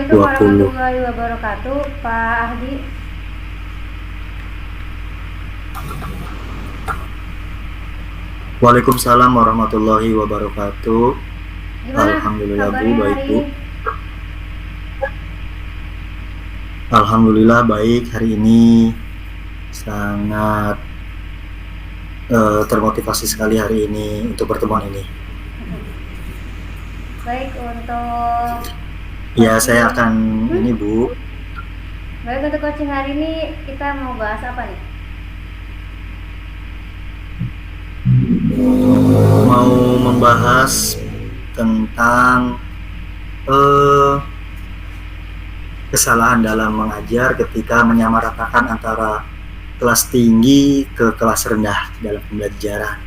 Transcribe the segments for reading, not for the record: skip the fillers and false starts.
Assalamualaikum 20. warahmatullahi wabarakatuh, Pak Ahdi. Waalaikumsalam warahmatullahi wabarakatuh. Gimana Alhamdulillah Bu, kabarnya baik hari Bu. ini? Alhamdulillah baik, hari ini sangat termotivasi sekali hari ini untuk pertemuan ini. Baik untuk Ya, coaching. saya akan ini Bu, Baik untuk coaching hari ini kita mau bahas apa nih? mau membahas tentang kesalahan dalam mengajar ketika menyamaratakan antara kelas tinggi ke kelas rendah dalam pembelajaran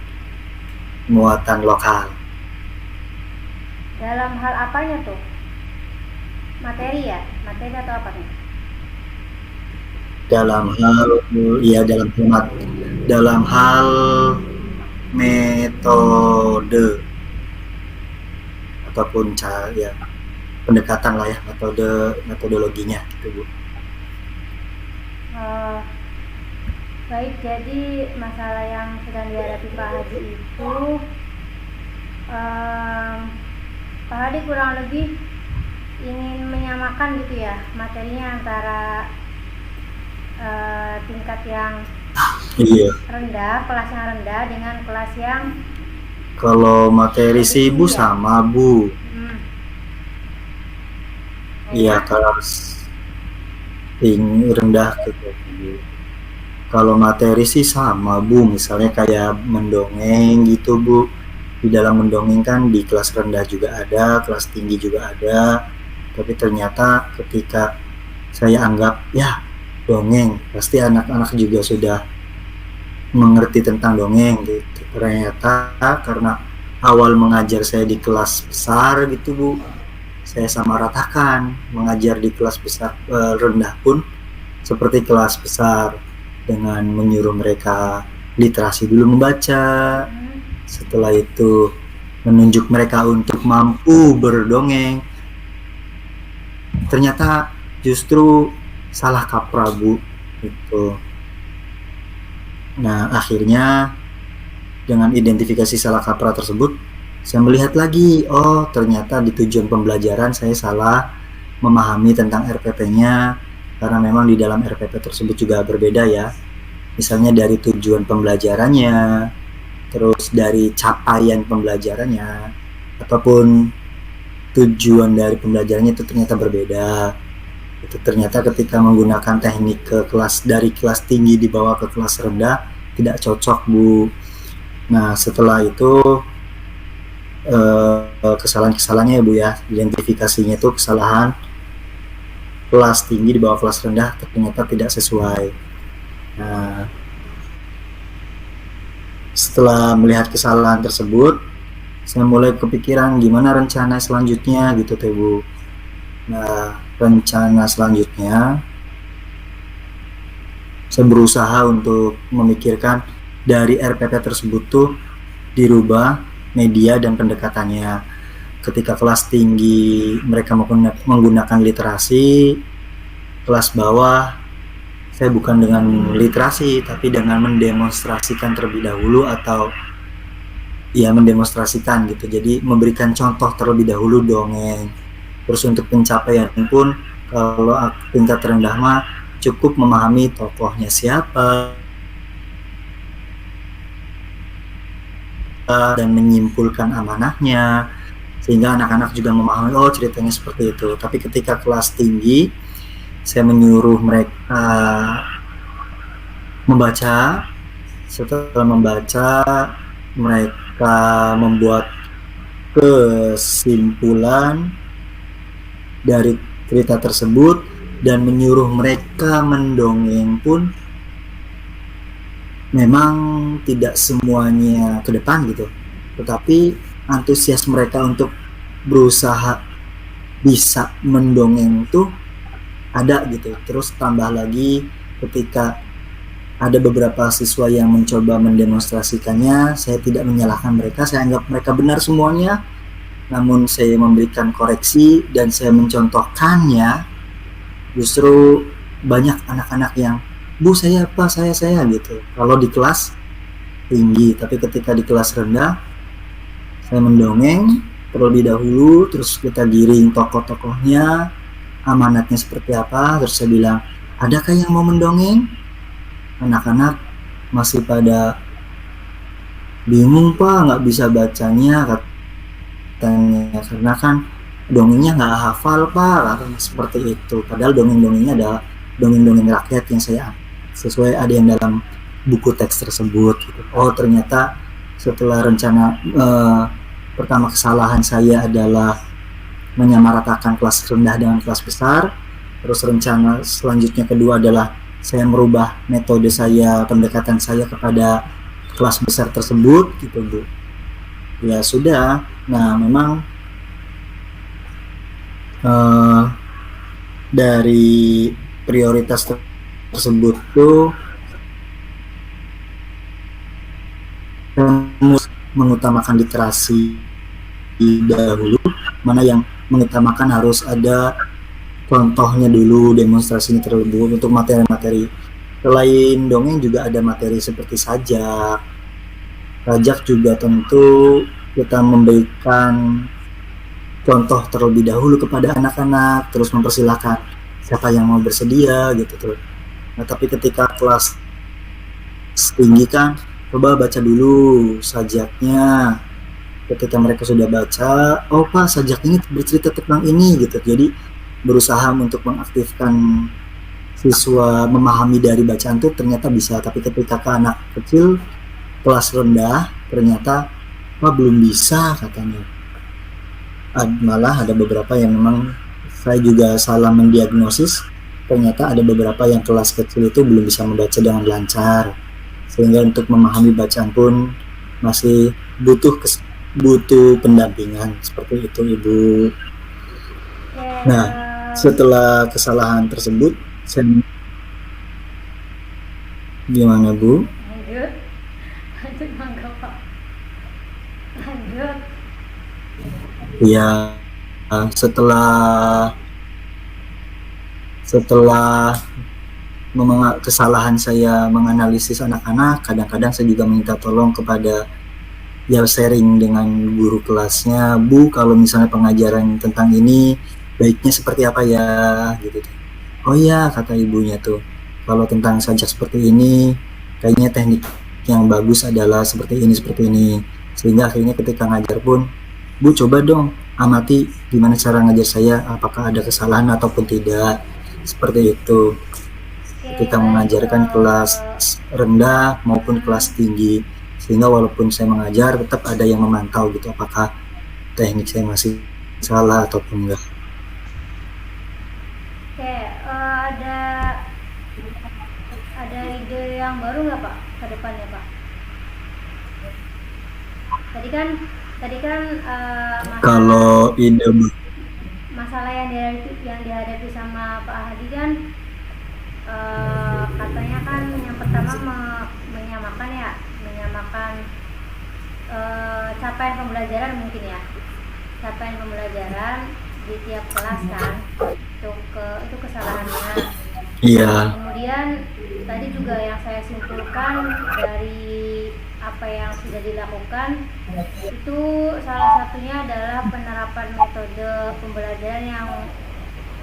muatan lokal. Dalam hal apanya tuh? Materi ya? Materi atau apa nih? Dalam hal metode ataupun pendekatan lah ya, metodologinya gitu Bu. Baik, jadi masalah yang sedang dihadapi Pak Hadi itu Pak Hadi kurang lebih ingin menyamakan gitu ya materinya antara tingkat yang Iya. rendah, kelas yang rendah dengan kelas yang Kalau materi sih Bu tinggi ya? sama Bu. Iya, Nah, kelas tinggi rendah gitu Bu. Kalau materi sih sama Bu, misalnya kayak mendongeng gitu Bu. Di dalam mendongeng kan di kelas rendah juga ada, kelas tinggi juga ada. Tapi ternyata ketika saya anggap ya dongeng, pasti anak-anak juga sudah mengerti tentang dongeng gitu. Ternyata karena awal mengajar saya di kelas besar gitu Bu, saya samaratakan mengajar di kelas besar rendah pun seperti kelas besar dengan menyuruh mereka literasi dulu membaca, setelah itu menunjuk mereka untuk mampu berdongeng. Ternyata justru salah kaprah Bu gitu. Nah, akhirnya dengan identifikasi salah kaprah tersebut, saya melihat lagi, oh ternyata di tujuan pembelajaran saya salah memahami tentang RPP-nya, karena memang di dalam RPP tersebut juga berbeda ya. Misalnya dari tujuan pembelajarannya, terus dari capaian pembelajarannya, ataupun tujuan dari pembelajarannya itu ternyata berbeda. Itu ternyata ketika menggunakan teknik dari kelas tinggi dibawa ke kelas rendah tidak cocok Bu. Nah setelah itu kesalahan-kesalahannya ya Bu ya, identifikasinya itu kesalahan kelas tinggi dibawa kelas rendah ternyata tidak sesuai. Nah setelah melihat kesalahan tersebut, saya mulai kepikiran gimana rencana selanjutnya gitu tuh Bu. Nah rencana selanjutnya saya berusaha untuk memikirkan dari RPP tersebut tuh dirubah media dan pendekatannya. Ketika kelas tinggi mereka menggunakan literasi, kelas bawah saya bukan dengan literasi tapi dengan mendemonstrasikan terlebih dahulu, atau ya mendemonstrasikan gitu. Jadi memberikan contoh terlebih dahulu dongeng. Terus untuk pencapaian pun kalau tingkat rendah mah cukup memahami tokohnya siapa dan menyimpulkan amanahnya, sehingga anak-anak juga memahami oh ceritanya seperti itu. Tapi ketika kelas tinggi saya menyuruh mereka membaca, setelah membaca mereka membuat kesimpulan dari cerita tersebut dan menyuruh mereka mendongeng pun memang tidak semuanya ke depan gitu, tetapi antusias mereka untuk berusaha bisa mendongeng tuh ada gitu. Terus tambah lagi ketika ada beberapa siswa yang mencoba mendemonstrasikannya, saya tidak menyalahkan mereka, saya anggap mereka benar semuanya, namun saya memberikan koreksi dan saya mencontohkannya, justru banyak anak-anak yang, Bu saya apa, saya gitu. Kalau di kelas tinggi, tapi ketika di kelas rendah, saya mendongeng terlebih dahulu, terus kita giring tokoh-tokohnya, amanatnya seperti apa, terus saya bilang, adakah yang mau mendongeng? Anak-anak masih pada bingung Pak, nggak bisa bacanya katanya, karena kan dongengnya nggak hafal Pak, katanya seperti itu. Padahal dongeng-dongengnya adalah dongeng-dongeng rakyat yang saya sesuai ada yang dalam buku teks tersebut gitu. Oh ternyata setelah rencana pertama kesalahan saya adalah menyamaratakan kelas rendah dengan kelas besar, terus rencana selanjutnya kedua adalah saya merubah metode saya, pendekatan saya kepada kelas besar tersebut gitu Bu. Ya sudah, nah memang dari prioritas tersebut tuh mengutamakan literasi dahulu, mana yang mengutamakan harus ada contohnya dulu, demonstrasinya terlebih dulu untuk materi-materi. Selain dongeng juga ada materi seperti sajak. Sajak juga tentu kita memberikan contoh terlebih dahulu kepada anak-anak, terus mempersilahkan siapa yang mau bersedia gitu tuh. Nah tapi ketika kelas tinggi kan, coba baca dulu sajaknya. Ketika mereka sudah baca, oh Pak sajak ini bercerita tentang ini gitu. Jadi berusaha untuk mengaktifkan siswa memahami dari bacaan tuh ternyata bisa. Tapi ketika ke anak kecil kelas rendah ternyata Pak belum bisa katanya. Malah ada beberapa yang memang saya juga salah mendiagnosis, ternyata ada beberapa yang kelas kecil itu belum bisa membaca dengan lancar, sehingga untuk memahami bacaan pun masih butuh pendampingan seperti itu Ibu. Nah setelah kesalahan tersebut saya gimana Bu? Lanjut mangga Pak. Lanjut. Ya setelah kesalahan saya menganalisis anak-anak, kadang-kadang saya juga minta tolong kepada ya sharing dengan guru kelasnya, Bu kalau misalnya pengajaran tentang ini baiknya seperti apa ya gitu. Oh ya kata ibunya tuh, kalau tentang sajak seperti ini kayaknya teknik yang bagus adalah seperti ini, sehingga akhirnya ketika ngajar pun, Bu coba dong amati gimana cara ngajar saya, apakah ada kesalahan ataupun tidak, seperti itu ketika mengajarkan kelas rendah maupun kelas tinggi, sehingga walaupun saya mengajar tetap ada yang memantau gitu apakah teknik saya masih salah ataupun enggak. Oke, ada ide yang baru nggak Pak ke depannya Pak? Tadi kan kalau ide masalah yang dihadapi sama Pak Hadi kan katanya kan yang pertama menyamakan capaian pembelajaran mungkin ya, capaian pembelajaran di tiap kelas kan, itu kesalahannya. Iya. Kemudian tadi juga yang saya simpulkan dari apa yang sudah dilakukan itu salah satunya adalah penerapan metode pembelajaran yang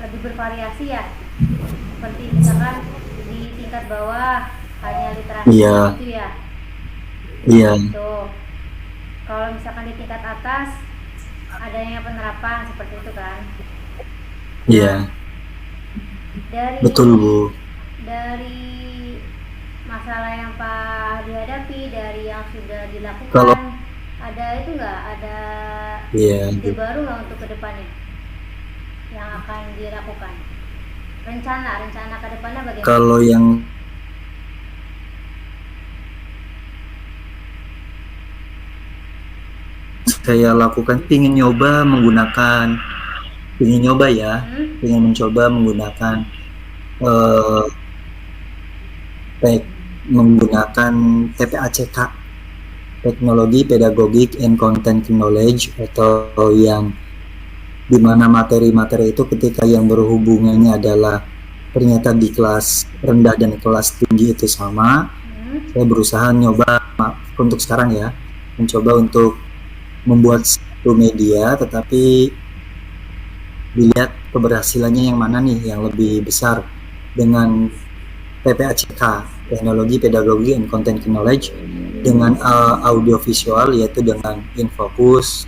lebih bervariasi ya, seperti misalkan di tingkat bawah hanya literasi gitu ya. Iya. Gitu. Kalau misalkan di tingkat atas adanya penerapan seperti itu kan. Iya. Betul Bu. Dari masalah yang Pak dihadapi, dari yang sudah dilakukan, kalau ada itu nggak, ada ide baru nggak untuk kedepannya yang akan dilakukan? Rencana ke depannya bagaimana? Kalau yang saya lakukan ingin mencoba menggunakan menggunakan TPACK teknologi, pedagogik, and content knowledge, atau yang dimana materi-materi itu ketika yang berhubungannya adalah ternyata di kelas rendah dan kelas tinggi itu sama. Saya berusaha nyoba untuk sekarang ya, mencoba untuk membuat satu media, tetapi dilihat keberhasilannya yang mana nih yang lebih besar dengan PPACK, teknologi, pedagogi, and content knowledge, dengan audio visual yaitu dengan infocus,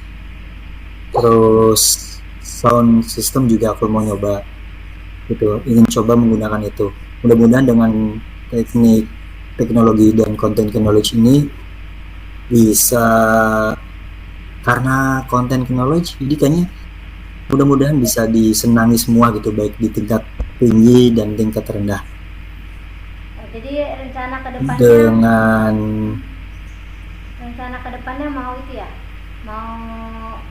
terus sound system juga aku mau nyoba gitu, ingin coba menggunakan itu. Mudah-mudahan dengan teknik teknologi dan content knowledge ini bisa, karena content knowledge jadi kayaknya mudah-mudahan bisa disenangi semua gitu, baik di tingkat tinggi dan tingkat rendah. Jadi rencana kedepannya mau itu ya, mau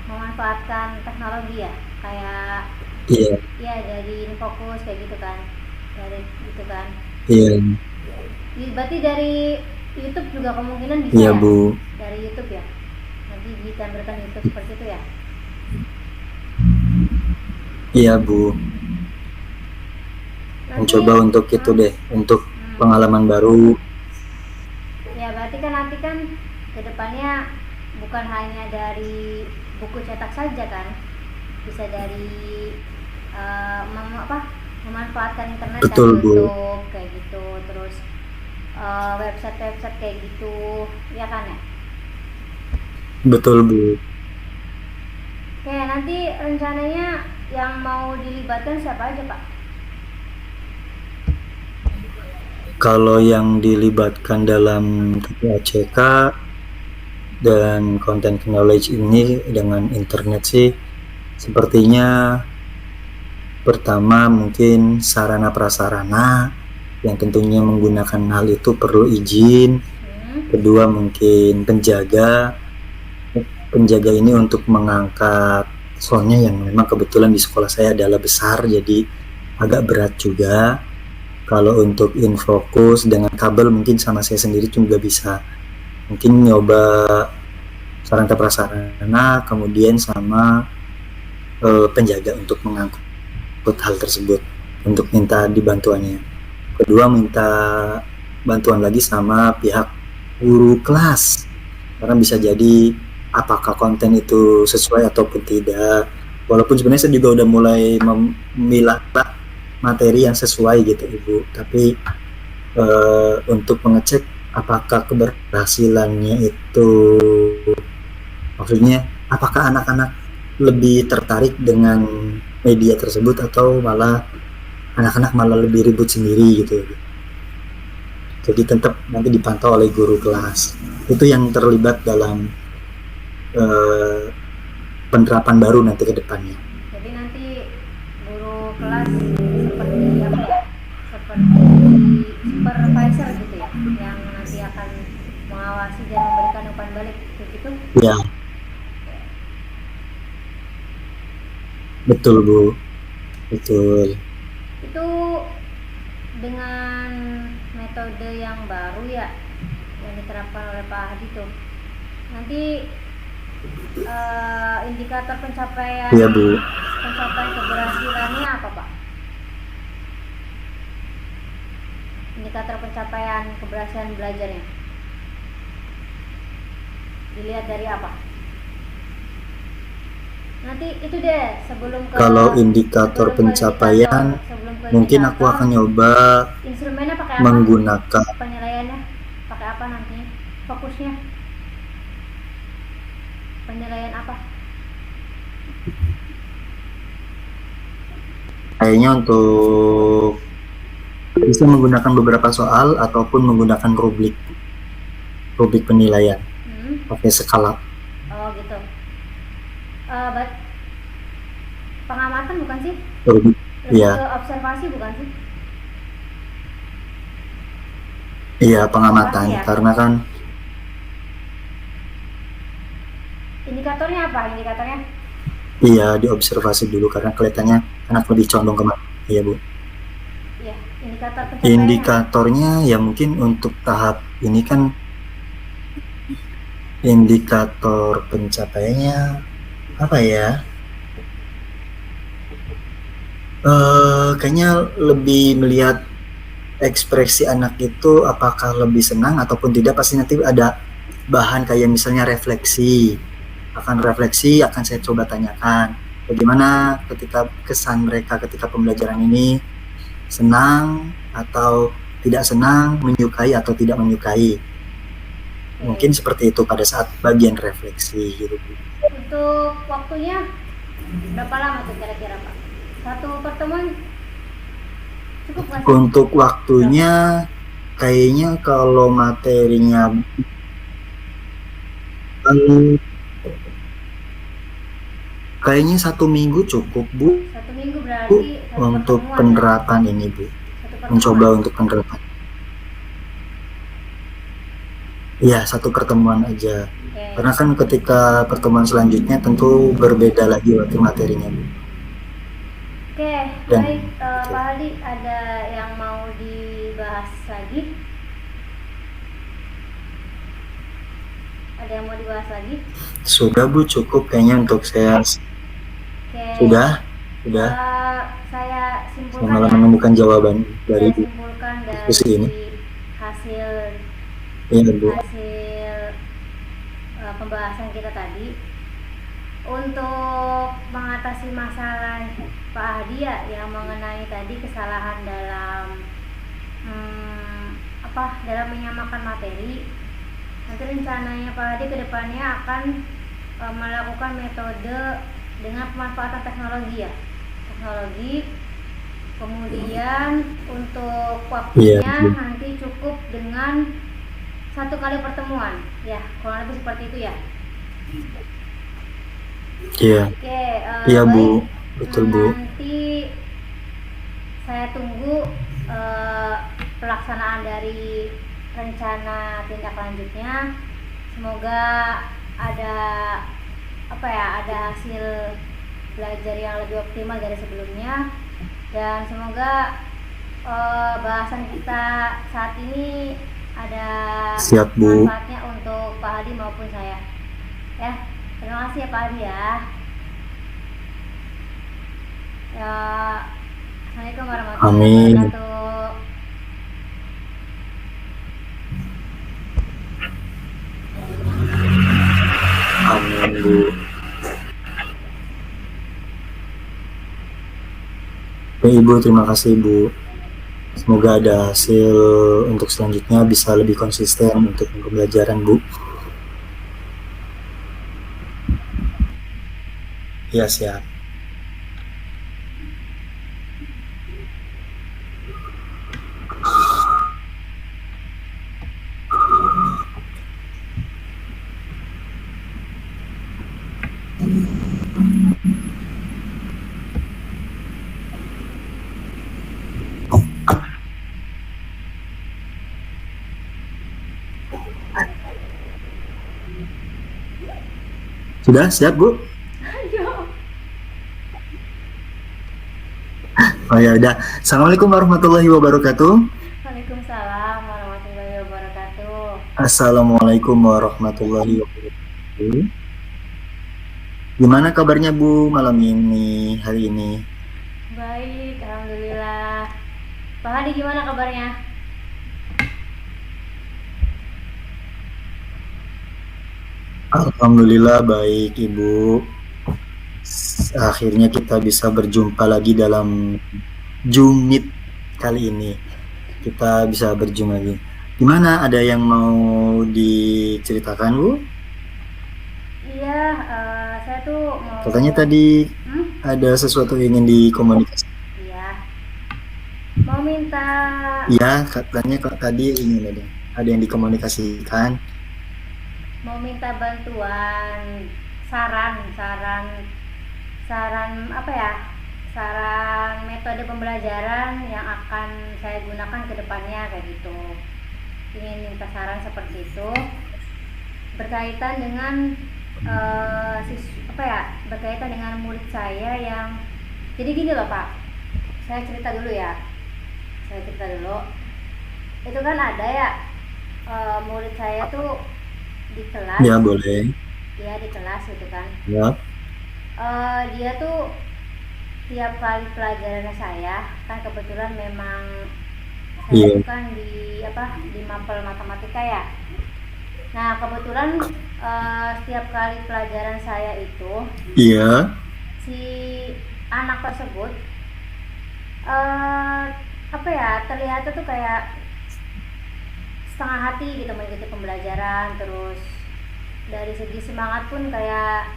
memanfaatkan teknologi ya, kayak iya dari fokus kayak gitu kan, dari gitu kan. Iya. Berarti dari YouTube juga kemungkinan bisa Iya, ya? Bu. Dari YouTube ya, nanti ditampilkan YouTube seperti itu ya? Iya, Bu. Mencoba untuk itu deh, untuk pengalaman baru. Ya berarti kan nanti kan kedepannya bukan hanya dari buku cetak saja kan, bisa dari memanfaatkan internet. Betul, kan, Bu. YouTube kayak gitu, terus website kayak gitu ya kan ya? Betul, Bu. Oke, nanti rencananya yang mau dilibatkan siapa aja Pak? Kalau yang dilibatkan dalam PPACK dan content knowledge ini dengan internet sih sepertinya pertama mungkin sarana prasarana yang tentunya menggunakan hal itu perlu izin. Kedua mungkin penjaga ini untuk mengangkat, soalnya yang memang kebetulan di sekolah saya adalah besar jadi agak berat juga. Kalau untuk infocus dengan kabel mungkin sama saya sendiri juga bisa, mungkin nyoba sarana prasarana, kemudian sama penjaga untuk mengangkut hal tersebut, untuk minta dibantuannya. Kedua minta bantuan lagi sama pihak guru kelas, karena bisa jadi apakah konten itu sesuai ataupun tidak. Walaupun sebenarnya saya juga udah mulai memilah materi yang sesuai gitu Ibu, tapi untuk mengecek apakah keberhasilannya itu, maksudnya apakah anak-anak lebih tertarik dengan media tersebut atau malah anak-anak malah lebih ribut sendiri gitu. Jadi tetap nanti dipantau oleh guru kelas. Itu yang terlibat dalam penerapan baru nanti ke depannya. Jadi nanti guru kelas seperti apa ya? Seperti supervisor gitu ya, yang nanti akan mengawasi dan memberikan umpan balik begitu? Ya. Betul, Bu. Betul. Itu dengan metode yang baru ya, yang diterapkan oleh Pak Hadi tuh. Nanti indikator pencapaian keberhasilannya apa Pak? Indikator pencapaian keberhasilan belajarnya dilihat dari apa? Nanti itu deh sebelum ke, kalau indikator pencapaian mungkin aku akan nyoba instrumennya pakai apa? Menggunakan penilaiannya pakai apa nantinya? Fokusnya penilaian apa? Kayaknya untuk bisa menggunakan beberapa soal ataupun menggunakan rubrik penilaian pakai skala. Oh gitu. Pengamatan bukan sih? Iya. Observasi bukan sih? Iya, pengamatan ya? Karena kan indikatornya apa? Indikatornya? Iya, diobservasi dulu karena kelihatannya anak lebih condong kemana. Iya, Bu. Iya, indikator pencapaiannya. Indikatornya ya mungkin untuk tahap ini kan Indikator pencapaiannya apa ya? Kayaknya lebih melihat ekspresi anak itu apakah lebih senang ataupun tidak. Pasti nanti ada bahan kayak misalnya refleksi. Akan saya coba tanyakan bagaimana ketika kesan mereka ketika pembelajaran ini, senang atau tidak senang, menyukai atau tidak menyukai. Mungkin seperti itu pada saat bagian refleksi gitu. Untuk waktunya berapa lama tuh kira-kira Pak? Satu pertemuan cukup nggak sih? Untuk waktunya kayaknya kalau materinya kayaknya 1 minggu cukup Bu. 1 minggu berarti Untuk penerapan ini Bu, mencoba untuk penerapan. Ya, 1 pertemuan aja. Karena kan ketika pertemuan selanjutnya tentu berbeda lagi waktu materinya Bu. Oke, baik Pak Aldi, ada yang mau dibahas lagi? Ada yang mau dibahas lagi? Sudah Bu, cukup kayaknya untuk saya. Sudah. Saya simpulkan malah menemukan jawaban dari diskusi ini. Hasil pembahasan kita tadi, untuk mengatasi masalah Pak Hadi yang mengenai tadi kesalahan dalam dalam menyamakan materi. Nanti rencananya Pak Hadi kedepannya akan melakukan metode dengan pemanfaatan teknologi. Kemudian untuk waktunya nanti cukup dengan 1 kali pertemuan, ya kurang lebih seperti itu ya. Iya Bu, betul Bu. Nanti saya tunggu pelaksanaan dari rencana tindak lanjutnya. Semoga ada hasil belajar yang lebih optimal dari sebelumnya, dan semoga bahasan kita saat ini ada manfaatnya untuk Pak Hadi maupun saya. Ya, terima kasih ya Pak Hadi ya. Assalamualaikum warahmatullahi wabarakatuh. Amin Bu. Ibu, terima kasih Bu. Semoga ada hasil untuk selanjutnya bisa lebih konsisten untuk pembelajaran Bu. Iya, siap. Sudah siap Bu? Oh ya udah. Assalamualaikum warahmatullahi wabarakatuh. Waalaikumsalam warahmatullahi wabarakatuh. Assalamualaikum warahmatullahi wabarakatuh. Gimana kabarnya Bu malam ini, hari ini? Baik, alhamdulillah. Pak Hadi gimana kabarnya? Alhamdulillah baik Ibu. Akhirnya kita bisa berjumpa lagi dalam Zoom Meet kali ini. Kita bisa berjumpa lagi. Gimana, ada yang mau diceritakan Bu? Iya, saya tuh mau. Katanya tadi ada sesuatu yang ingin dikomunikasikan. Iya. Mau minta. Iya, katanya kok tadi ingin ada yang dikomunikasikan. Mau minta bantuan, saran saran metode pembelajaran yang akan saya gunakan ke depannya kayak gitu. Ingin minta saran seperti itu berkaitan dengan berkaitan dengan murid saya yang, jadi gini loh Pak, saya cerita dulu. Itu kan ada ya murid saya tuh di kelas, Ya boleh. ya di kelas gitu kan. Ya. Dia tuh tiap kali pelajarannya saya kan kebetulan memang saya Iya. itu kan di apa di mapel matematika ya. Nah kebetulan setiap kali pelajaran saya itu Iya. si anak tersebut eh apa ya terlihatnya tuh kayak setengah hati gitu mengikuti pembelajaran, terus dari segi semangat pun kayak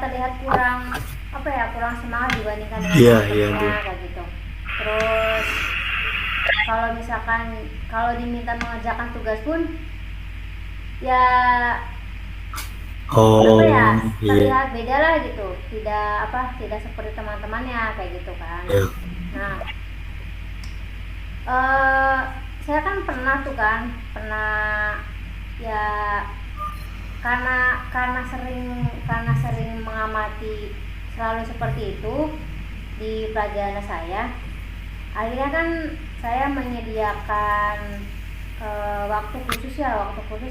terlihat kurang apa ya kurang semangat dibandingkan dengan Iya, iya, Bu. teman-temannya kayak gitu. Terus kalau misalkan kalau diminta mengerjakan tugas pun ya apa ya Oh, iya. terlihat beda lah gitu, tidak seperti teman-temannya kayak gitu kan. Iya. Nah eh saya kan pernah ya karena sering mengamati selalu seperti itu di pelajaran saya, akhirnya kan saya menyediakan waktu khusus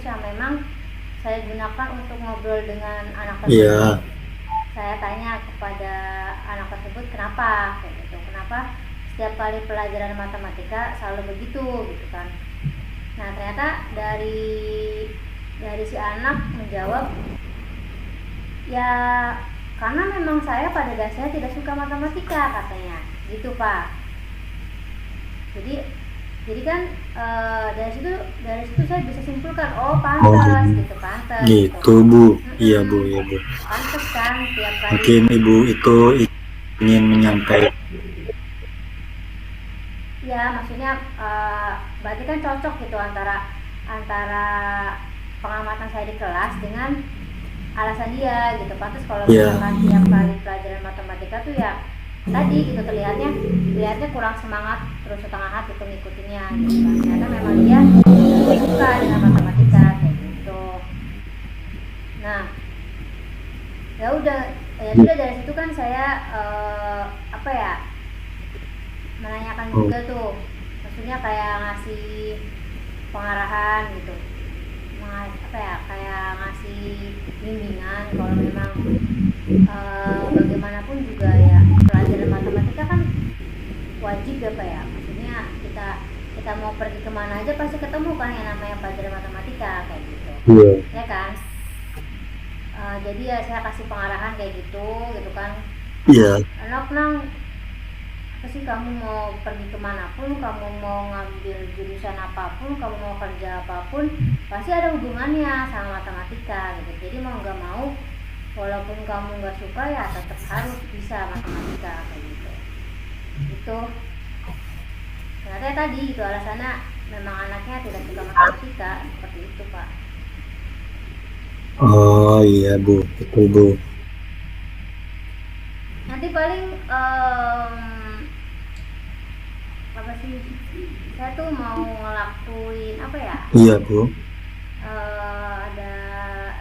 yang memang saya gunakan untuk ngobrol dengan anak tersebut. Iya. Saya tanya kepada anak tersebut kenapa kayak gitu, kenapa setiap kali pelajaran matematika selalu begitu gitu kan. Nah ternyata dari si anak menjawab, ya karena memang saya pada dasarnya tidak suka matematika katanya, gitu Pak. Jadi kan dari situ saya bisa simpulkan, oh Oh, pantas gitu, pantas gitu. gitu, Bu. Iya, Bu, iya, Bu. Pantas kan tiap Mungkin kali. Ibu itu ingin menyampaikan. Ya maksudnya berarti kan cocok gitu antara antara pengamatan saya di kelas dengan alasan dia gitu. Pantas kalau Iya. misalkan tiap kali pelajaran matematika tuh ya tadi gitu terlihatnya kurang semangat, terus setengah hati tuh ngikutinnya gitu kan. Ternyata memang dia suka dengan matematika kayak gitu. Nah ya udah dari situ kan saya apa ya menanyakan Oh, juga tuh, maksudnya kayak ngasih pengarahan gitu, apa ya kayak ngasih bimbingan kalau memang bagaimanapun juga ya pelajaran matematika kan wajib ya Pak ya, maksudnya kita kita mau pergi kemana aja pasti ketemu kan yang namanya pelajaran matematika kayak gitu iya. ya kan. Jadi ya saya kasih pengarahan kayak gitu gitu kan, Iya. anak nang apa sih, kamu mau pergi kemanapun, kamu mau ngambil jurusan apapun, kamu mau kerja apapun, pasti ada hubungannya sama matematika gitu. Jadi mau nggak mau, walaupun kamu nggak suka ya tetap harus bisa matematika kayak gitu. Itu ternyata tadi itu alasannya memang anaknya tidak suka matematika seperti itu Pak. Oh, iya, Bu. Betul, Bu. Nanti paling apa sih, saya tuh mau ngelakuin apa ya, Iya, Bu. ada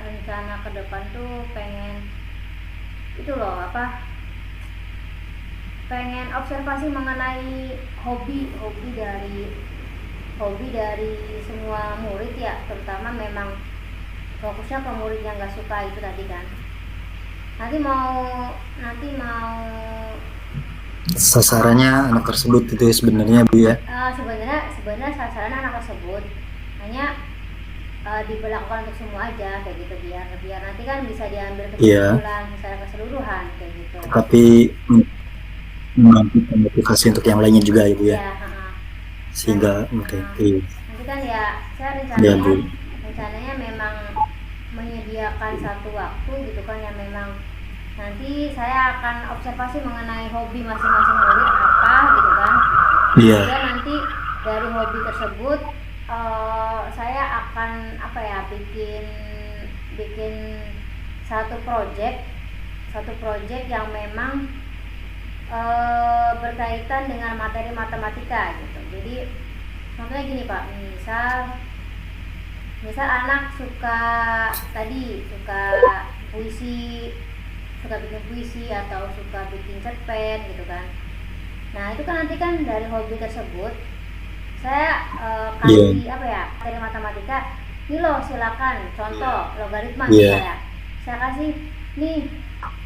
rencana ke depan tuh pengen itu loh apa, pengen observasi mengenai hobi dari semua murid ya, terutama memang fokusnya ke murid yang nggak suka itu tadi kan. Nanti mau Sasarannya anak tersebut itu ya sebenarnya, Bu ya. sebenarnya sasaran anak tersebut hanya diberlakukan untuk semua aja kayak gitu, biar nanti kan bisa diambil Iya. kesimpulan secara keseluruhan kayak gitu. Tapi menantikan motivasi untuk yang lainnya juga ya, Bu ya. Ya Sehingga oke. Iya. nanti kan ya saya Ya, rencananya Bu. rencananya memang menyediakan satu waktu gitu kan, yang memang nanti saya akan observasi mengenai hobi masing-masing murid apa gitu kan. Iya. Kemudian nanti dari hobi tersebut saya akan apa ya bikin bikin satu project yang memang berkaitan dengan materi matematika gitu. Jadi contohnya gini Pak, misal anak suka puisi, suka bikin puisi atau suka bikin cerpen gitu kan. Nah itu kan nanti kan dari hobi tersebut saya Iya. kasih apa ya materi matematika Ini loh silakan contoh logaritma Iya. misalnya. Saya kasih nih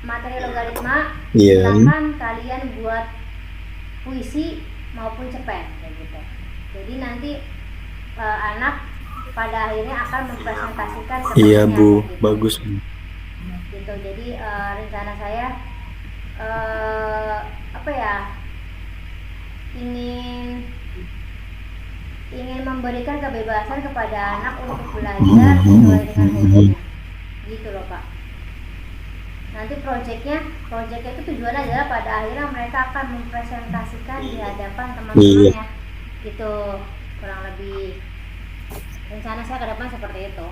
materi logaritma, Iya. silakan kalian buat puisi maupun cerpen kayak gitu. Jadi nanti anak pada akhirnya akan mempresentasikan Iya temannya Bu, kayak gitu. bagus Bu. Gitu. Jadi rencana saya apa ya, ingin memberikan kebebasan kepada anak untuk belajar sesuai dengan hobinya gitu loh Pak. Nanti proyeknya itu tujuannya adalah pada akhirnya mereka akan mempresentasikan di hadapan teman-temannya gitu, kurang lebih rencana saya ke depan seperti itu.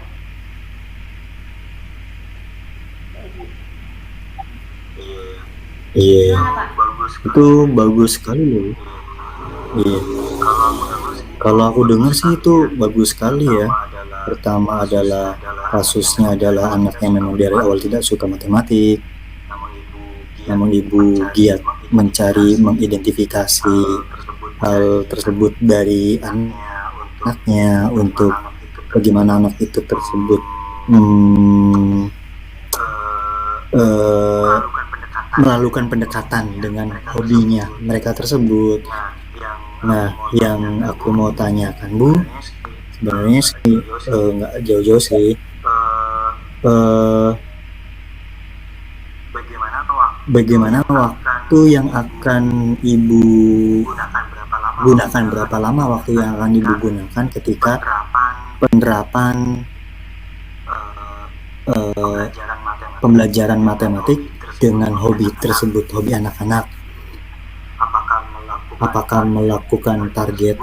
Iya. Gimana Pak? Itu bagus sekali loh. Iya. Kalau aku dengar sih itu bagus sekali ya. Pertama adalah kasusnya adalah anaknya memang dari awal tidak suka matematik, namun ibu giat mencari mengidentifikasi hal tersebut dari anaknya untuk bagaimana anak itu tersebut melakukan pendekatan dengan hobinya mereka tersebut. Nah, yang aku mau tanyakan Bu, sebenarnya sih nggak jauh-jauh sih. Bagaimana waktu yang akan Ibu gunakan, berapa lama waktu yang akan Ibu gunakan ketika penerapan pembelajaran matematik dengan hobi tersebut, hobi anak-anak? Apakah melakukan target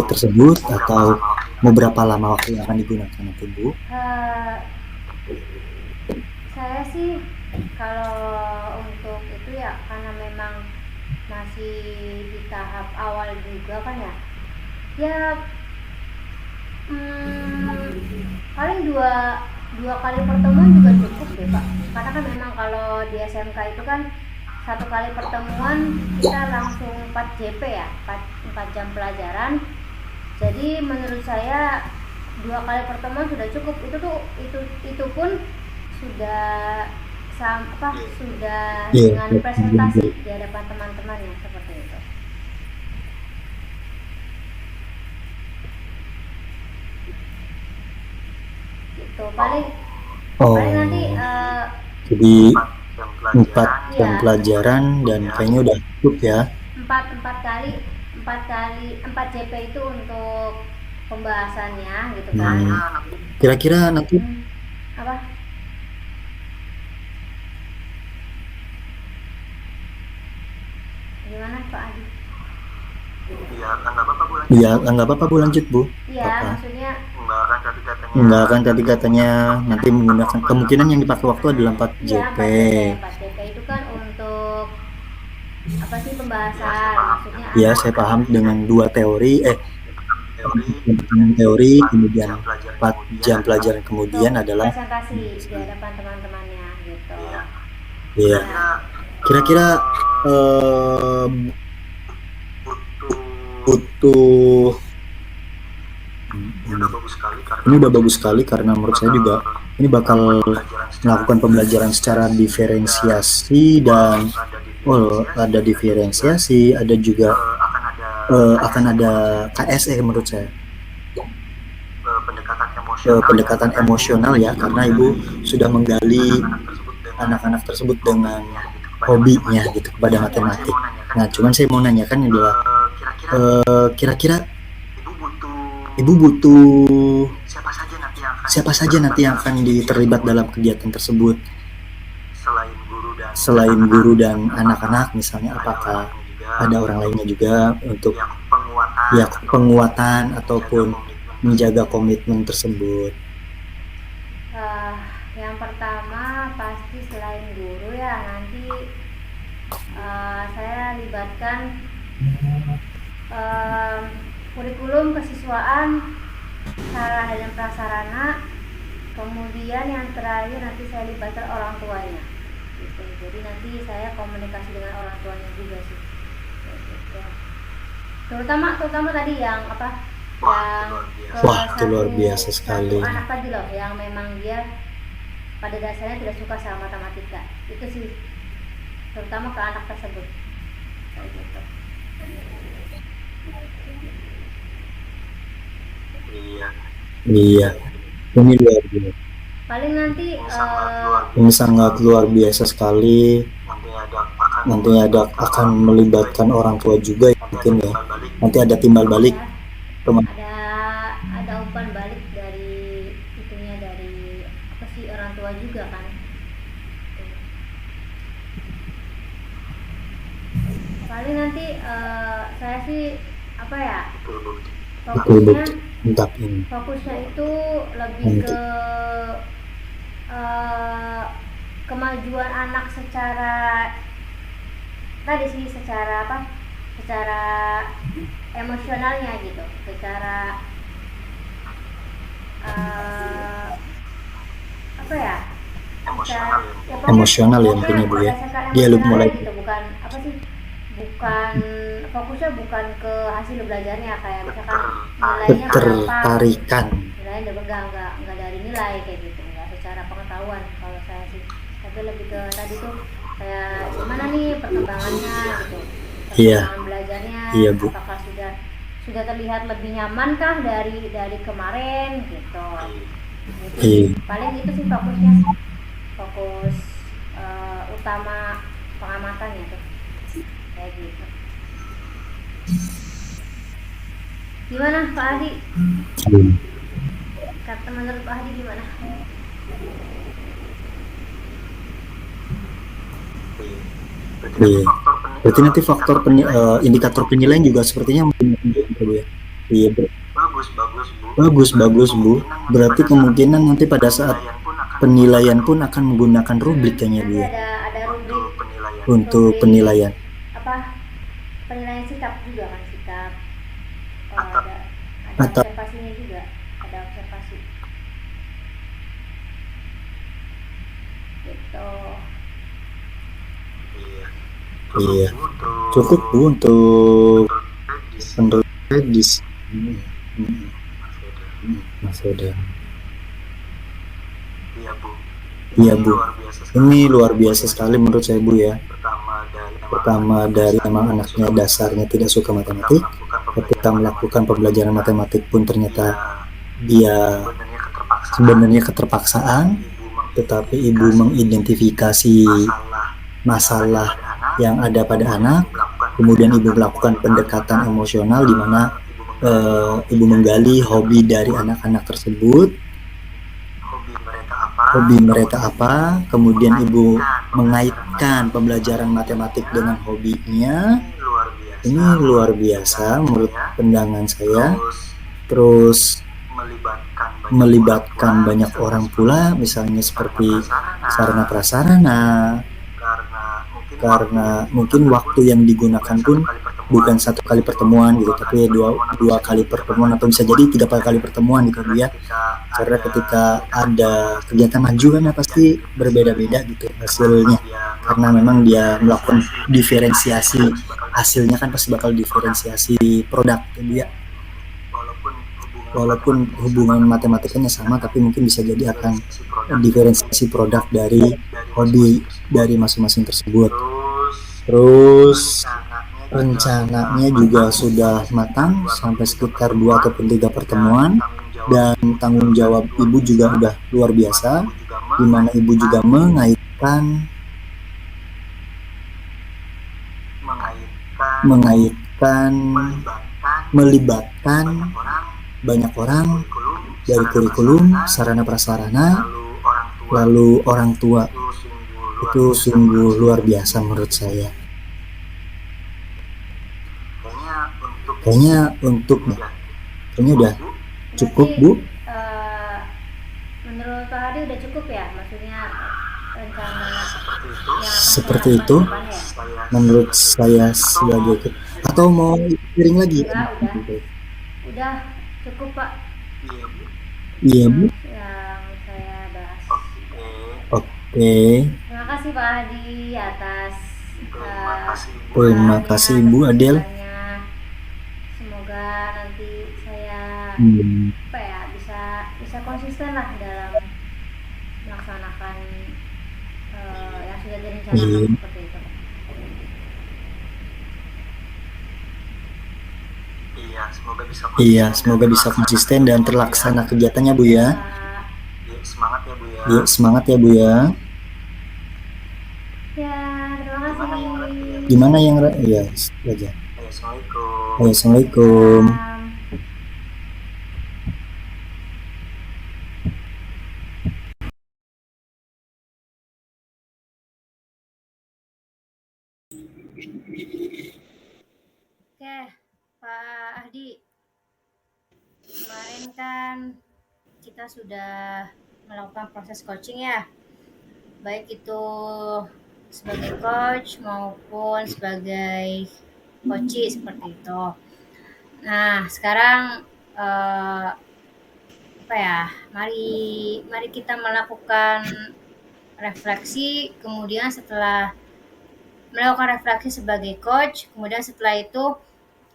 tersebut atau mau berapa lama waktu yang akan digunakan nanti Bu? Saya sih kalau untuk itu ya karena memang masih di tahap awal juga kan ya paling dua kali pertemuan juga cukup deh Pak, karena kan memang kalau di SMK itu kan satu kali pertemuan kita langsung 4 JP ya, 4 jam pelajaran. Jadi menurut saya 2 kali pertemuan sudah cukup. Itu pun sudah dengan presentasi di hadapan teman-temannya seperti itu. Gitu paling nanti jadi 4 jam pelajaran dan kayaknya udah cukup ya. 4 JP itu untuk pembahasannya gitu kan. Kira-kira nanti apa? Gimana Pak Adi? Iya, nggak apa-apa Bu, lanjut Bu. Iya, maksudnya nggak akan tadi katanya nanti menggunakan kemungkinan yang dipakai waktu adalah 4 JP. 4 JP itu kan untuk apa sih pembahasan maksudnya? Ya, saya paham dengan 2 teori kemudian 4 jam pelajaran kemudian adalah presentasi di hadapan teman-temannya gitu. Iya. Kira-kira butuh ini udah bagus sekali karena menurut saya juga ini bakal melakukan pembelajaran secara diferensiasi dan ada diferensiasi, ada juga akan ada KSE menurut saya, pendekatan emosional ya, karena Ibu sudah menggali anak-anak tersebut dengan hobinya gitu kepada matematik. Nah, cuman saya mau nanyakan adalah kira-kira Ibu butuh siapa saja nanti yang akan terlibat dalam kegiatan tersebut selain guru dan anak-anak misalnya, apakah ada orang lainnya juga untuk penguatan ataupun menjaga komitmen tersebut? Yang pertama pasti selain guru ya, nanti saya libatkan kurikulum kesiswaan, sarana dan prasarana, kemudian yang terakhir nanti saya libatkan orang tuanya gitu. Jadi nanti saya komunikasi dengan orang tuanya juga sih gitu. Terutama tadi yang yang ke Wah, itu luar biasa satu sekali. anak tadi loh yang memang dia pada dasarnya tidak suka sama matematika, itu sih terutama ke anak tersebut kayak gitu. Iya, ini luar biasa. Paling nanti Ini sangat luar biasa sekali. Nantinya akan melibatkan orang tua juga mungkin ya. Nanti ada timbal balik. ya, ada umpan balik dari itunya, dari apa sih, orang tua juga kan. Paling nanti saya sih apa ya, fokusnya Mantap ini. fokusnya itu lebih ke kemajuan anak secara tadi sih, secara apa, secara emosionalnya gitu, secara apa ya, Emosional ya mungkin ya Bu ya. Dia mulai gitu, bukan apa sih, bukan fokusnya bukan ke hasil belajarnya, kayak misalkan nilainya berapa, ketertarikan. nilainya enggak dari nilai kayak gitu, enggak secara pengetahuan kalau saya sih, tapi lebih ke tadi tuh kayak gimana nih perkembangannya gitu, Iya. perkembangan belajarnya, Iya, Bu. apakah sudah terlihat lebih nyaman kah dari kemarin gitu. Iya. Paling itu sih fokusnya, fokus utama pengamatannya tuh kayak gitu. Gimana Pak Hadi? Kata menurut Pak Hadi gimana? Iya. Berarti nanti faktor indikator penilaian juga sepertinya Bu ya. Iya, bagus Bu. Berarti kemungkinan nanti pada saat penilaian pun akan menggunakan rubrik kayaknya Bu ya. Ada rubrik Untuk penilaian. apa, penilaian sikap juga kan, sikap ada Atau observasinya juga, ada observasi gitu. iya. Cukup Bu untuk menurut saya di sini. Mas Oda. Iya Bu. Ini luar biasa sekali menurut saya Bu ya. Pertama dari memang anaknya dasarnya tidak suka matematik, ketika melakukan pembelajaran matematik pun ternyata dia sebenarnya keterpaksaan, tetapi ibu mengidentifikasi masalah yang ada pada anak, kemudian ibu melakukan pendekatan emosional di mana ibu menggali hobi dari anak-anak tersebut, hobi mereka apa, kemudian ibu mengaitkan pembelajaran matematik dengan hobinya. Ini luar biasa menurut pandangan saya. Terus melibatkan banyak orang pula, misalnya seperti sarana prasarana, karena mungkin waktu yang digunakan pun bukan satu kali pertemuan gitu, tapi dua kali pertemuan, atau bisa jadi 3 kali pertemuan gitu ya. Karena ketika ada kegiatan maju kan ya pasti berbeda-beda gitu hasilnya, karena memang dia melakukan diferensiasi, hasilnya kan pasti bakal diferensiasi produk gitu ya. Walaupun hubungan matematikanya sama, tapi mungkin bisa jadi akan diferensiasi produk dari hobi dari masing-masing tersebut. Terus rencananya juga sudah matang sampai sekitar 2 ataupun 3 pertemuan, dan tanggung jawab ibu juga udah luar biasa, di mana ibu juga melibatkan banyak orang dari kurikulum, sarana prasarana, lalu orang tua. Itu sungguh luar biasa menurut saya. Kayaknya udah cukup Bu. Menurut Pak Hadi udah cukup ya, maksudnya rencana yang seperti itu menurut saya sebagai, atau mau piring lagi? Udah cukup Pak. Iya Bu. Yang saya bahas. Oke. Terima kasih Pak Hadi atas terima kasih Ibu Adel. Semoga nanti saya apa ya, bisa bisa konsisten lah dalam melaksanakan yang sudah direncanakan Iya. seperti itu. Iya, semoga bisa konsisten dan terlaksana kegiatannya Bu ya. Pak, Iya, semangat ya Bu ya. ya terima kasih. Gimana yang iya, aja. Assalamualaikum. Salam. Oke, Pak Ahdi, kemarin kan kita sudah melakukan proses coaching ya, baik itu sebagai coach maupun sebagai coachi seperti itu. Nah, sekarang apa ya? Mari mari kita melakukan refleksi, kemudian setelah melakukan refleksi sebagai coach, kemudian setelah itu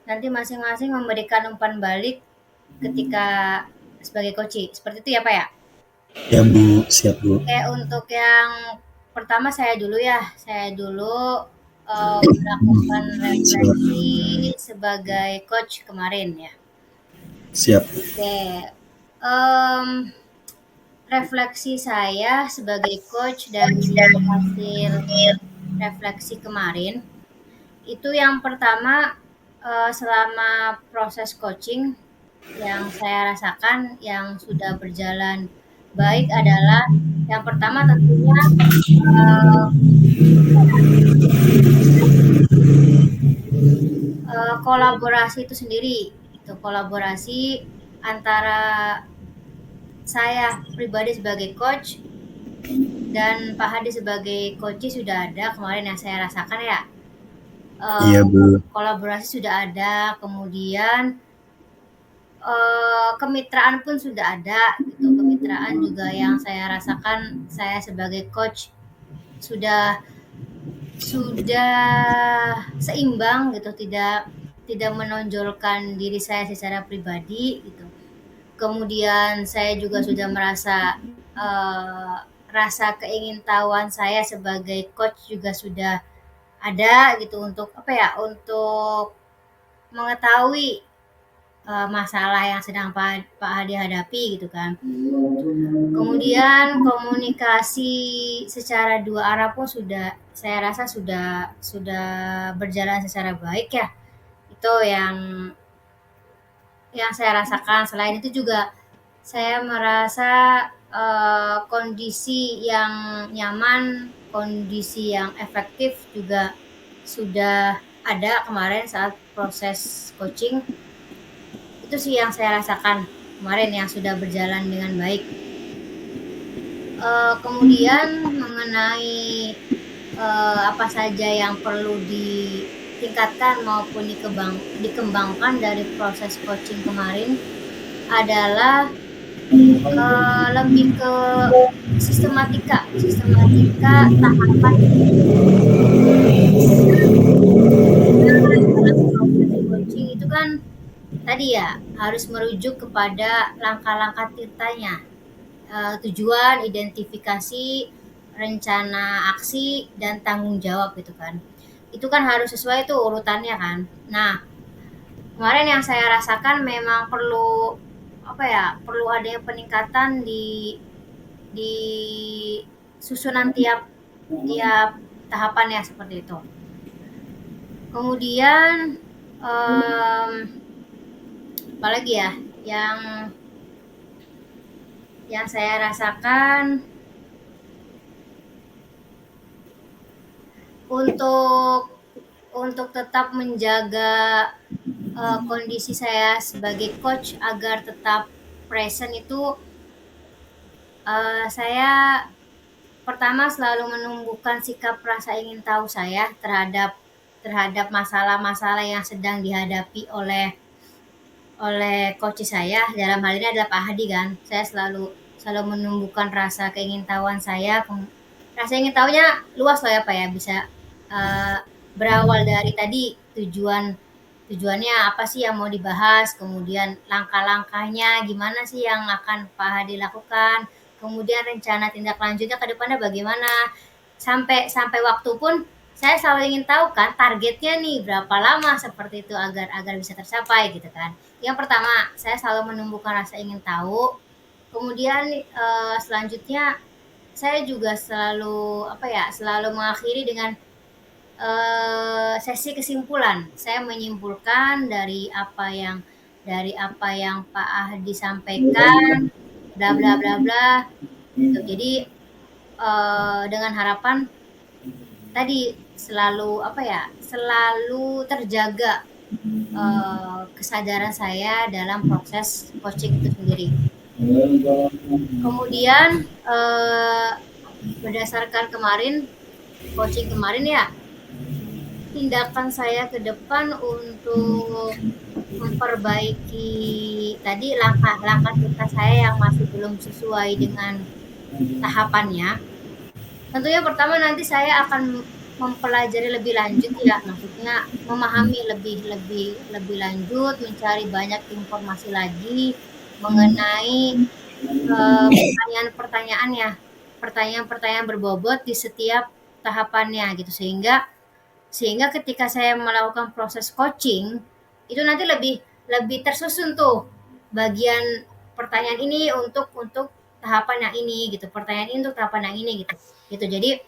nanti masing-masing memberikan umpan balik ketika sebagai coach. Seperti itu ya, Pak ya? Ya Bu, siap Bu. Oke, untuk yang pertama saya dulu ya. Saya dulu melakukan refleksi sebagai coach kemarin ya. Siap. Oke, em, refleksi saya sebagai coach dari hasil refleksi kemarin itu yang pertama, selama proses coaching yang saya rasakan yang sudah berjalan baik adalah yang pertama tentunya kolaborasi itu sendiri. Itu kolaborasi antara saya pribadi sebagai coach dan Pak Hadi sebagai coach sudah ada kemarin yang saya rasakan ya. Iya Bu. Kolaborasi sudah ada, kemudian kemitraan pun sudah ada gitu. Kemitraan juga yang saya rasakan saya sebagai coach sudah seimbang gitu, tidak menonjolkan diri saya secara pribadi gitu. Kemudian saya juga sudah merasa rasa keingintahuan saya sebagai coach juga sudah ada gitu untuk apa ya, untuk mengetahui masalah yang sedang Pak Hadi hadapi gitu kan. Kemudian komunikasi secara dua arah pun sudah saya rasa sudah berjalan secara baik ya. Itu yang saya rasakan. Selain itu juga saya merasa kondisi yang nyaman, kondisi yang efektif juga sudah ada kemarin saat proses coaching. Itu sih yang saya rasakan kemarin yang sudah berjalan dengan baik. Kemudian mengenai apa saja yang perlu ditingkatkan maupun dikembangkan dari proses coaching kemarin adalah lebih ke sistematika tahapan dalam proses coaching itu kan tadi ya harus merujuk kepada langkah-langkah tirtanya, tujuan, identifikasi, rencana aksi, dan tanggung jawab gitu kan. Itu kan harus sesuai tuh urutannya kan. Nah, kemarin yang saya rasakan memang perlu apa ya, perlu adanya peningkatan di susunan tiap tiap tahapannya seperti itu. Kemudian apalagi ya yang saya rasakan untuk tetap menjaga kondisi saya sebagai coach agar tetap present itu saya pertama selalu menumbuhkan sikap rasa ingin tahu saya terhadap masalah-masalah yang sedang dihadapi oleh coach saya. Dalam hal ini adalah Pak Hadi kan. Saya selalu menumbuhkan rasa keingintahuan saya. Rasa ingin tahunya luas loh ya Pak ya, bisa berawal dari tadi tujuan tujuannya apa sih yang mau dibahas, kemudian langkah-langkahnya gimana sih yang akan Pak Hadi lakukan, kemudian rencana tindak lanjutnya ke depannya bagaimana. Sampai sampai waktu pun saya selalu ingin tahu kan targetnya nih berapa lama seperti itu agar agar bisa tercapai gitu kan. Yang pertama, saya selalu menumbuhkan rasa ingin tahu. Kemudian selanjutnya saya juga selalu apa ya, selalu mengakhiri dengan sesi kesimpulan. Saya menyimpulkan dari apa yang Pak Ahdi sampaikan, bla bla bla bla. Gitu. Jadi dengan harapan tadi selalu apa ya, selalu terjaga kesadaran saya dalam proses coaching itu sendiri. Kemudian berdasarkan kemarin coaching kemarin ya, tindakan saya ke depan untuk memperbaiki tadi langkah-langkah kita saya yang masih belum sesuai dengan tahapannya. Tentunya pertama nanti saya akan mempelajari lebih lanjut ya, maksudnya memahami lebih lanjut, mencari banyak informasi lagi mengenai pertanyaan-pertanyaannya, pertanyaan-pertanyaan berbobot di setiap tahapannya gitu, sehingga ketika saya melakukan proses coaching itu nanti lebih tersusun tuh bagian pertanyaan ini untuk tahapan yang ini gitu, pertanyaan ini untuk tahapan yang ini gitu. Jadi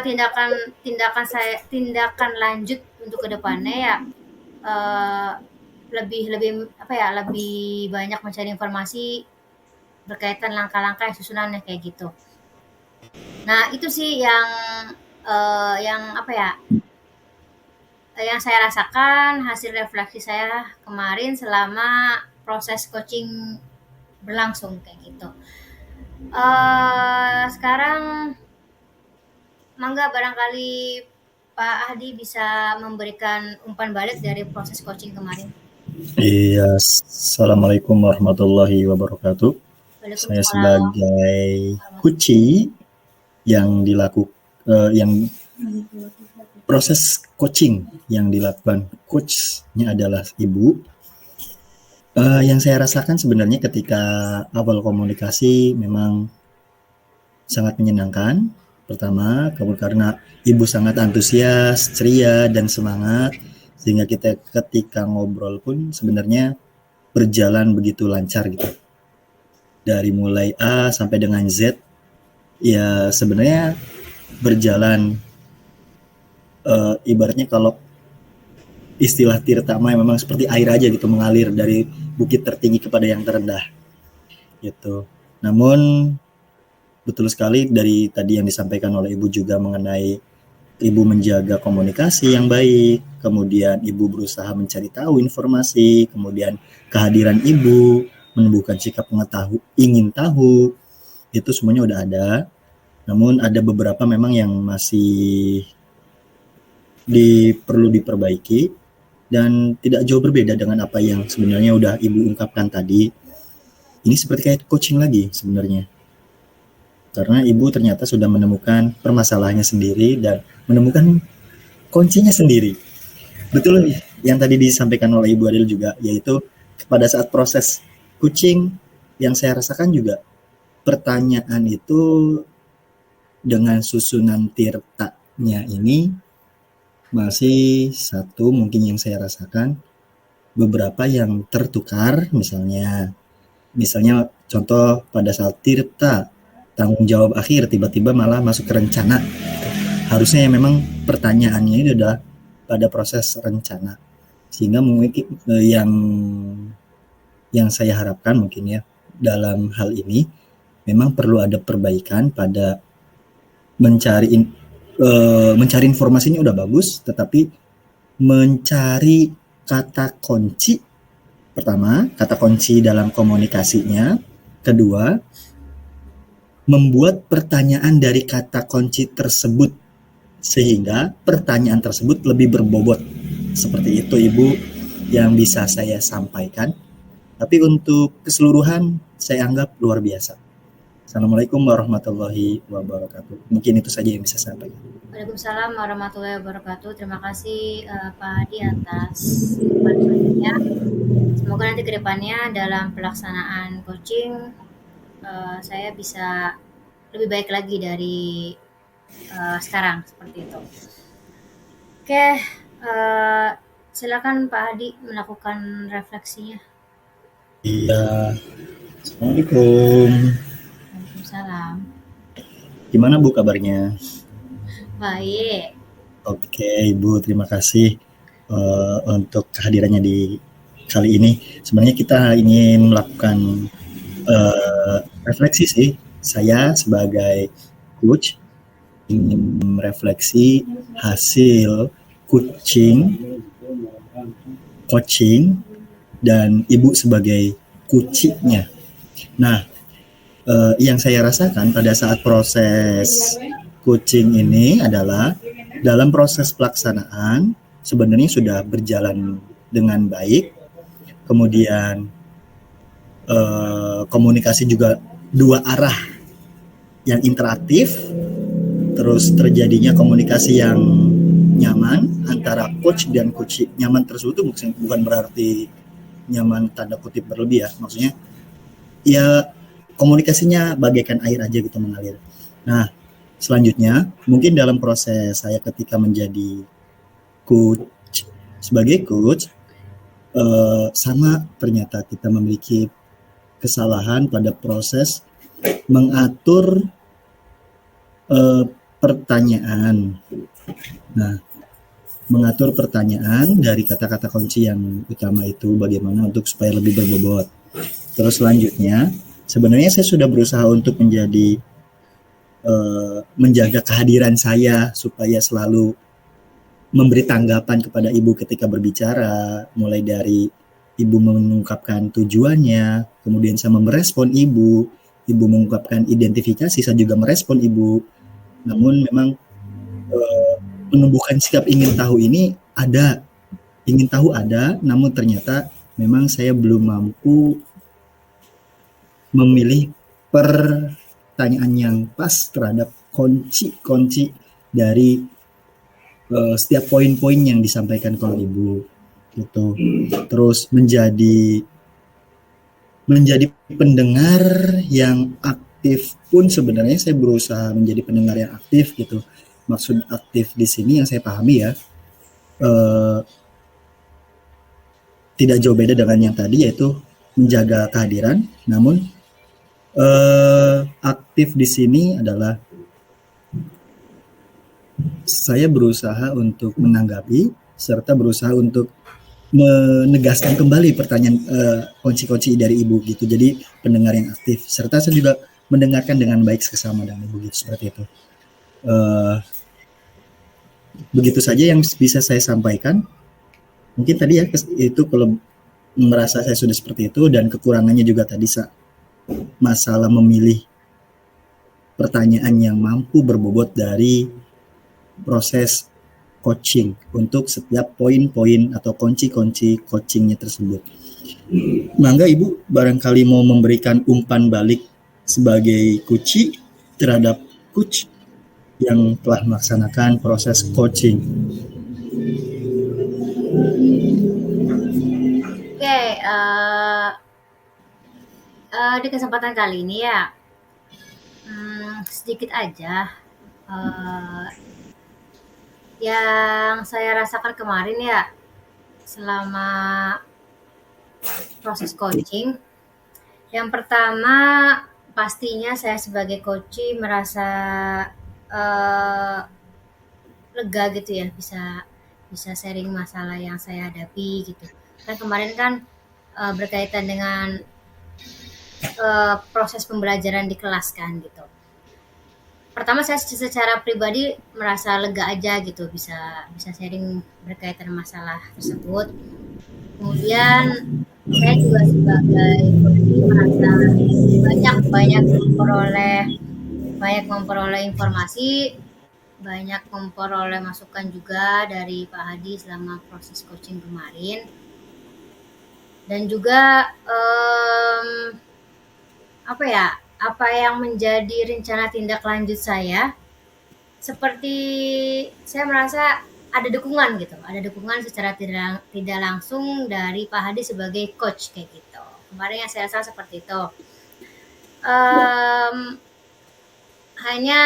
tindakan lanjut untuk kedepannya ya lebih apa ya, lebih banyak mencari informasi berkaitan langkah-langkah susunannya kayak gitu. Nah itu sih yang apa ya, yang saya rasakan hasil refleksi saya kemarin selama proses coaching berlangsung kayak gitu. Sekarang mangga barangkali Pak Ahdi bisa memberikan umpan balik dari proses coaching kemarin. Iya, assalamualaikum warahmatullahi wabarakatuh. Saya sebagai coach yang yang proses coaching yang dilakukan coachnya adalah Ibu. Yang saya rasakan sebenarnya ketika awal komunikasi memang sangat menyenangkan. Pertama, karena Ibu sangat antusias, ceria, dan semangat, sehingga kita ketika ngobrol pun sebenarnya berjalan begitu lancar gitu. Dari mulai A sampai dengan Z, ya sebenarnya berjalan ibaratnya kalau istilah Tirtama memang seperti air aja gitu, mengalir dari bukit tertinggi kepada yang terendah gitu. Namun betul sekali dari tadi yang disampaikan oleh Ibu juga mengenai Ibu menjaga komunikasi yang baik, kemudian Ibu berusaha mencari tahu informasi, kemudian kehadiran Ibu menumbuhkan sikap ingin tahu, itu semuanya udah ada. Namun ada beberapa memang yang masih perlu diperbaiki dan tidak jauh berbeda dengan apa yang sebenarnya udah Ibu ungkapkan tadi. Ini seperti kayak coaching lagi sebenarnya. Karena Ibu ternyata sudah menemukan permasalahannya sendiri dan menemukan kuncinya sendiri. Betul yang tadi disampaikan oleh Ibu Adil juga, yaitu pada saat proses coaching yang saya rasakan juga pertanyaan itu dengan susunan tirtanya ini masih satu mungkin yang saya rasakan, beberapa yang tertukar, misalnya contoh pada saat tirta tanggung jawab akhir tiba-tiba malah masuk ke rencana. Harusnya memang pertanyaannya ini udah pada proses rencana, sehingga mungkin yang saya harapkan mungkin ya dalam hal ini memang perlu ada perbaikan pada mencari informasinya udah bagus, tetapi mencari kata kunci. Pertama, kata kunci dalam komunikasinya. Kedua, membuat pertanyaan dari kata kunci tersebut sehingga pertanyaan tersebut lebih berbobot. Seperti itu Ibu yang bisa saya sampaikan. Tapi untuk keseluruhan saya anggap luar biasa. Assalamualaikum warahmatullahi wabarakatuh. Mungkin itu saja yang bisa saya sampaikan. Waalaikumsalam warahmatullahi wabarakatuh. Terima kasih Pak Hadi atas informasinya. Semoga nanti kedepannya dalam pelaksanaan coaching saya bisa lebih baik lagi dari sekarang seperti itu. Oke, silakan Pak Hadi melakukan refleksinya. Iya. Assalamualaikum. Waalaikumsalam. Gimana Bu kabarnya? Baik. Oke, Ibu, terima kasih untuk kehadirannya di kali ini. Sebenarnya kita ingin melakukan refleksi sih. Saya sebagai coach ingin merefleksi hasil coaching, dan Ibu sebagai kucinya. Nah, yang saya rasakan pada saat proses coaching ini adalah dalam proses pelaksanaan sebenarnya sudah berjalan dengan baik, kemudian komunikasi juga dua arah yang interaktif, terus terjadinya komunikasi yang nyaman antara coach dan coach. Nyaman tersebut bukan berarti nyaman tanda kutip berlebih ya, maksudnya ya komunikasinya bagaikan air aja gitu mengalir. Nah, selanjutnya mungkin dalam proses saya ketika menjadi coach, sebagai coach sama ternyata kita memiliki kesalahan pada proses mengatur pertanyaan. Nah, mengatur pertanyaan dari kata-kata kunci yang utama itu bagaimana untuk supaya lebih berbobot. Terus selanjutnya, sebenarnya saya sudah berusaha untuk menjaga kehadiran saya supaya selalu memberi tanggapan kepada Ibu ketika berbicara, mulai dari Ibu mengungkapkan tujuannya, kemudian saya merespon Ibu mengungkapkan identifikasi, saya juga merespon Ibu. Namun memang menumbuhkan sikap ingin tahu ini ada, namun ternyata memang saya belum mampu memilih pertanyaan yang pas terhadap kunci dari setiap poin-poin yang disampaikan oleh Ibu gitu. Terus menjadi pendengar yang aktif pun sebenarnya saya berusaha menjadi pendengar yang aktif gitu. Maksud aktif di sini yang saya pahami ya tidak jauh beda dengan yang tadi, yaitu menjaga kehadiran. Namun aktif di sini adalah saya berusaha untuk menanggapi serta berusaha untuk menegaskan kembali pertanyaan kunci-kunci dari Ibu gitu. Jadi pendengar yang aktif serta saya juga mendengarkan dengan baik sesama dengan Ibu gitu, seperti itu. Begitu saja yang bisa saya sampaikan. Mungkin tadi ya itu kalau merasa saya sudah seperti itu, dan kekurangannya juga tadi masalah memilih pertanyaan yang mampu berbobot dari proses coaching untuk setiap poin-poin atau kunci-kunci coachingnya tersebut. Mangga Ibu barangkali mau memberikan umpan balik sebagai coach terhadap coach yang telah melaksanakan proses coaching. Oke, di kesempatan kali ini ya sedikit aja yang saya rasakan kemarin ya selama proses coaching. Yang pertama pastinya saya sebagai coach merasa lega gitu ya, bisa sharing masalah yang saya hadapi gitu. Kan kemarin kan berkaitan dengan proses pembelajaran di kelas kan gitu. Pertama saya secara pribadi merasa lega aja gitu, bisa sharing berkaitan membahasalah tersebut. Kemudian saya juga sebagai coach merasa banyak memperoleh informasi, banyak memperoleh masukan juga dari Pak Hadi selama proses coaching kemarin. Dan juga apa yang menjadi rencana tindak lanjut saya, seperti saya merasa ada dukungan gitu, ada dukungan secara tidak langsung dari Pak Hadi sebagai coach kayak gitu. Kemarin yang saya rasa seperti itu. Hanya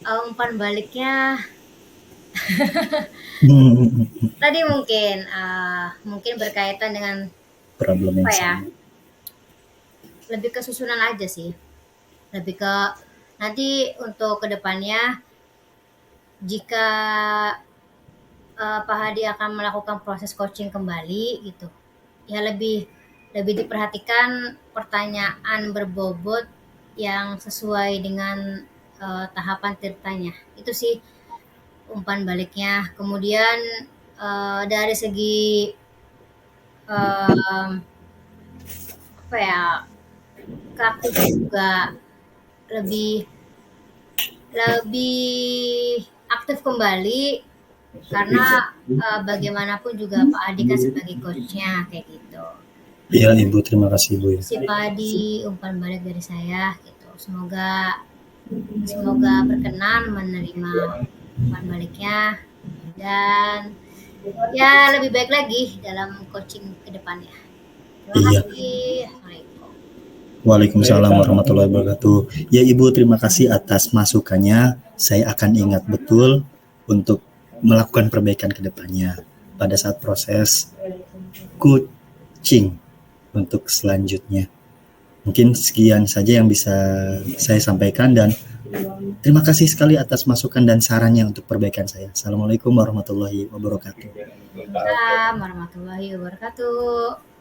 umpan baliknya tadi mungkin berkaitan dengan Problem yang apa ya? sama. Lebih ke susunan aja sih. Lebih ke nanti untuk kedepannya jika Pak Hadi akan melakukan proses coaching kembali gitu, ya lebih lebih diperhatikan pertanyaan berbobot yang sesuai dengan tahapan ceritanya. Itu sih umpan baliknya. Kemudian dari segi em, apa ya, keaktifan juga lebih lebih aktif kembali karena bagaimanapun juga Pak Adi kan sebagai coachnya kayak gitu. Iya Ibu, terima kasih Ibu ya. Si Pak Adi umpan balik dari saya gitu. Semoga semoga berkenan menerima umpan baliknya dan ya lebih baik lagi dalam coaching ke depannya. Terima Iya. kasih. Assalamualaikum. Waalaikumsalam warahmatullahi wabarakatuh. Ya Ibu, terima kasih atas masukannya. Saya akan ingat betul untuk melakukan perbaikan ke depannya pada saat proses coaching untuk selanjutnya. Mungkin sekian saja yang bisa saya sampaikan dan terima kasih sekali atas masukan dan sarannya untuk perbaikan saya. Assalamualaikum warahmatullahi wabarakatuh. Waalaikumsalam warahmatullahi wabarakatuh.